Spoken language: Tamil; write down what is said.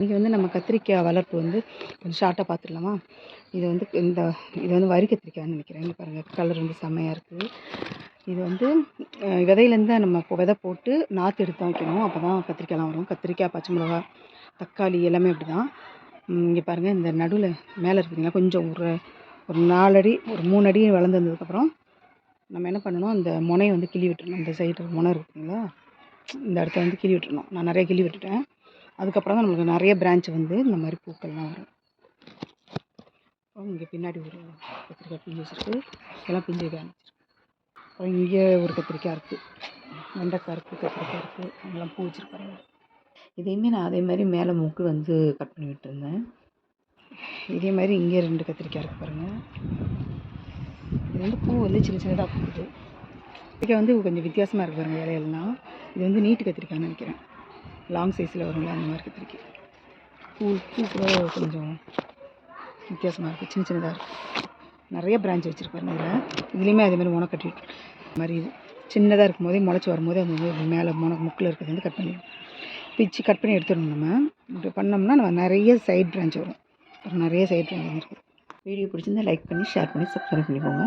இன்றைக்கி வந்து நம்ம கத்திரிக்காய் வளர்ப்பு வந்து கொஞ்சம் ஷார்ட்டாக பார்த்துடலாமா? இது வந்து வரி கத்திரிக்காய்ன்னு நினைக்கிறேன். இங்கே பாருங்கள், கலர் வந்து செம்மையாக இருக்குது. இது வந்து விதையிலேருந்து தான் நம்ம விதை போட்டு நாற்று எடுத்து தான் வைக்கணும். அப்போ தான் கத்திரிக்காய்லாம் வரும். கத்திரிக்காய், பச்சை மிளகா, தக்காளி எல்லாமே அப்படி தான். இங்கே பாருங்கள், இந்த நடுவில் மேலே இருக்குதுங்களா, கொஞ்சம் ஒரு 4 அடி, ஒரு 3 அடி வளர்ந்து வந்ததுக்கப்புறம் நம்ம என்ன பண்ணணும், அந்த முனையை வந்து கிள்ளி விட்டுறணும். இந்த சைடு முனை இருக்குதுங்களா, இந்த இடத்த வந்து கிள்ளி விட்டுறணும். நான் நிறைய கிள்ளி விட்டுட்டேன். அதுக்கப்புறம் தான் நம்மளுக்கு நிறைய பிரான்ச் வந்து இந்த மாதிரி பூக்கள்லாம் வரும். அப்புறம் இங்கே பின்னாடி ஒரு கத்திரிக்காய் பிஞ்சு வச்சுருக்கு, இதெல்லாம் பிஞ்சு வைக்க ஆரம்பிச்சிருக்கு. அப்புறம் இங்கே ஒரு கத்திரிக்காய் இருக்குது, வெண்டைக்காய் இருக்குது, கத்திரிக்காய் இருக்குது, அங்கெல்லாம் பூ வச்சுருப்பாங்க. இதையுமே நான் அதே மாதிரி மேலே மூக்கு வந்து கட் பண்ணி விட்டுருந்தேன். இதே மாதிரி இங்கே 2 கத்திரிக்காய் இருக்குது பாருங்கள். இது வந்து பூ வந்து சின்ன சின்னதாக பூக்குது. கத்திரிக்காய் வந்து கொஞ்சம் வித்தியாசமாக இருக்குது பாருங்கள் இலையெல்லாம். இது வந்து நீட்டு கத்திரிக்காய்னு நினைக்கிறேன். லாங் சைஸில் வரும்ல, அந்த மாதிரி கத்திரிக்காய். பூ கூட கொஞ்சம் வித்தியாசமாக இருக்குது, சின்ன சின்னதாக இருக்குது. நிறைய பிரான்ச் வச்சுருப்பாருங்க இதில். இதுலேயுமே அதேமாதிரி முனை கட்டி மாதிரி இது சின்னதாக இருக்கும் போதே முளைச்சி வரும்போதே அது வந்து மேலே முக்கில் இருக்கிறது வந்து கட் பண்ணி எடுத்துடணும். நம்ம இப்படி பண்ணோம்னா நம்ம நிறைய சைட் பிரான்ச் வரும். நிறைய சைட் பிரான்ச் இருக்குது. வீடியோ பிடிச்சிருந்தால் லைக் பண்ணி, ஷேர் பண்ணி, சப்ஸ்கிரைப் பண்ணிக்கோங்க.